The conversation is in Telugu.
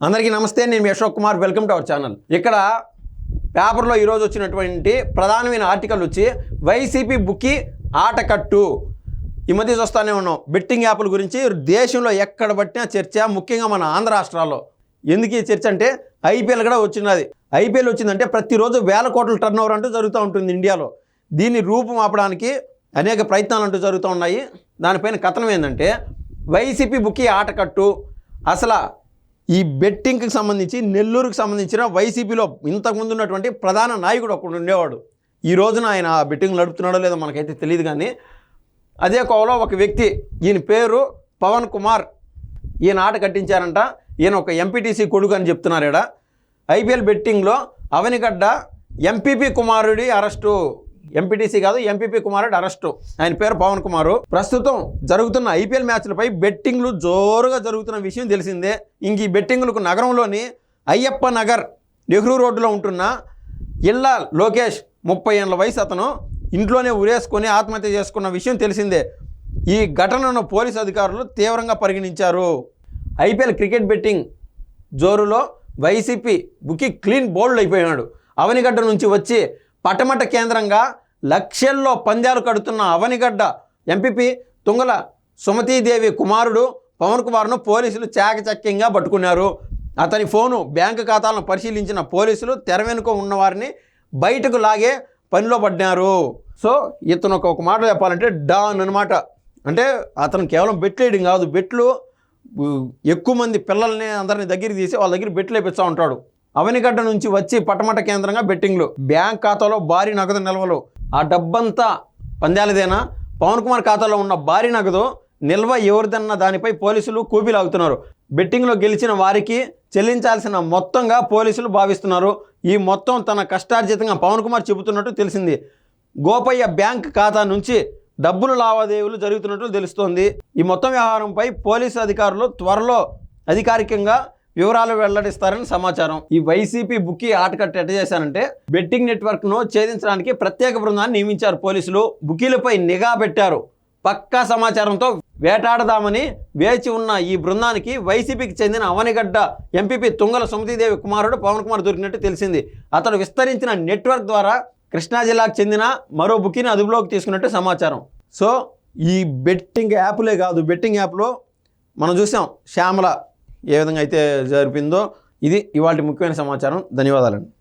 అందరికీ నమస్తే, నేను మీ Ashok Kumar. Welcome to our channel. ఇక్కడ పేపర్లో ఈరోజు వచ్చినటువంటి ప్రధానమైన ఆర్టికల్ వచ్చి వైసీపీ బుక్కి ఆటకట్టు. ఈ మధ్య చూస్తూనే ఉన్నాం బెట్టింగ్ యాప్ల గురించి. దేశంలో ఎక్కడ పట్టినా చర్చ, ముఖ్యంగా మన ఆంధ్ర రాష్ట్రాల్లో. ఎందుకు ఈ చర్చ అంటే ఐపీఎల్ కూడా వచ్చినది. ఐపీఎల్ వచ్చిందంటే ప్రతిరోజు వేల కోట్ల టర్న్ ఓవర్ అంటూ జరుగుతూ ఉంటుంది ఇండియాలో. దీన్ని రూపం ఆపడానికి అనేక ప్రయత్నాలు అంటూ జరుగుతూ ఉన్నాయి. దానిపైన కథనం ఏంటంటే వైసీపీ బుక్కి ఆటకట్టు. అసలు ఈ బెట్టింగ్కి సంబంధించి నెల్లూరుకు సంబంధించిన వైసీపీలో ఇంతకుముందు ఉన్నటువంటి ప్రధాన నాయకుడు ఒకడు ఉండేవాడు. ఈ రోజున ఆయన బెట్టింగ్ నడుపుతున్నాడో లేదో మనకైతే తెలియదు, కానీ అదే కోవలో ఒక వ్యక్తి, ఈయన పేరు పవన్ కుమార్. ఈయన ఆట కట్టించారంట. ఈయన ఒక ఎంపీటీసీ కొడుకు అని చెప్తున్నారు. ఇక్కడ ఐపీఎల్ బెట్టింగ్లో అవనిగడ్డ ఎంపీపీ కుమారుడి అరెస్టు. ఎంపీటీసీ కాదు, ఎంపీపీ కుమారుడు అరెస్టు. ఆయన పేరు పవన్ కుమారు. ప్రస్తుతం జరుగుతున్న ఐపీఎల్ మ్యాచ్లపై బెట్టింగ్లు జోరుగా జరుగుతున్న విషయం తెలిసిందే. ఇంక ఈ బెట్టింగ్లకు నగరంలోని అయ్యప్ప నగర్ నెహ్రూ రోడ్డులో ఉంటున్న ఇళ్ళ లోకేష్ 30 ఏళ్ల వయసు అతను ఇంట్లోనే ఉరేసుకొని ఆత్మహత్య చేసుకున్న విషయం తెలిసిందే. ఈ ఘటనను పోలీసు అధికారులు తీవ్రంగా పరిగణించారు. ఐపీఎల్ క్రికెట్ బెట్టింగ్ జోరులో వైసీపీ బుక్కి క్లీన్ బౌల్డ్ అయిపోయాడు. అవనిగడ్డ నుంచి వచ్చి పటమట కేంద్రంగా లక్షల్లో పందాలు కడుతున్న అవనిగడ్డ ఎంపీపీ తుంగల సుమతీదేవి కుమారుడు పవన్ కుమార్ను పోలీసులు చాకచక్యంగా పట్టుకున్నారు. అతని ఫోను, బ్యాంకు ఖాతాలను పరిశీలించిన పోలీసులు తెర వెనుక ఉన్నవారిని బయటకు లాగే పనిలో పడ్డారు. సో ఇతను ఒక మాట చెప్పాలంటే డాన్ అనమాట. అంటే అతను కేవలం బెట్లు వేయడం కాదు, బెట్లు ఎక్కువ మంది పిల్లల్ని అందరిని దగ్గరికి తీసి వాళ్ళ దగ్గర బెట్లు వేపిస్తూ ఉంటాడు. అవనిగడ్డ నుంచి వచ్చి పటమట కేంద్రంగా బెట్టింగ్లు, బ్యాంక్ ఖాతాలో భారీ నగదు నిల్వలు. ఆ డబ్బంతా పందాలదేనా? పవన్ కుమార్ ఖాతాలో ఉన్న భారీ నగదు నిల్వ ఎవరిదన్న దానిపై పోలీసులు కూపీలాగుతున్నారు. బెట్టింగ్లో గెలిచిన వారికి చెల్లించాల్సిన మొత్తంగా పోలీసులు భావిస్తున్నారు. ఈ మొత్తం తన కష్టార్జితంగా పవన్ కుమార్ చెబుతున్నట్టు తెలిసింది. గోపయ్య బ్యాంక్ ఖాతా నుంచి డబ్బులు లావాదేవీలు జరుగుతున్నట్లు తెలుస్తోంది. ఈ మొత్తం వ్యవహారంపై పోలీసు అధికారులు త్వరలో అధికారికంగా వివరాలు వెల్లడిస్తారని సమాచారం. ఈ వైసీపీ బుక్కి ఆటకట్టు ఎట్ట చేశారంటే బెట్టింగ్ నెట్వర్క్ను ఛేదించడానికి ప్రత్యేక బృందాన్ని నియమించారు పోలీసులు. బుకీలపై నిఘా పెట్టారు. పక్కా సమాచారంతో వేటాడదామని వేచి ఉన్న ఈ బృందానికి వైసీపీకి చెందిన అవనిగడ్డ ఎంపీపీ తుంగల సుమతీదేవి కుమారుడు పవన్ కుమార్ దొరికినట్టు తెలిసింది. అతడు విస్తరించిన నెట్వర్క్ ద్వారా కృష్ణా జిల్లాకు చెందిన మరో బుకీని అదుపులోకి తీసుకున్నట్టు సమాచారం. సో ఈ బెట్టింగ్ యాప్లే కాదు, బెట్టింగ్ యాప్లో మనం చూసాం శ్యామల ఏ విధంగా అయితే జరిపిందో. ఇది ఇవాళ ముఖ్యమైన సమాచారం. ధన్యవాదాలండి.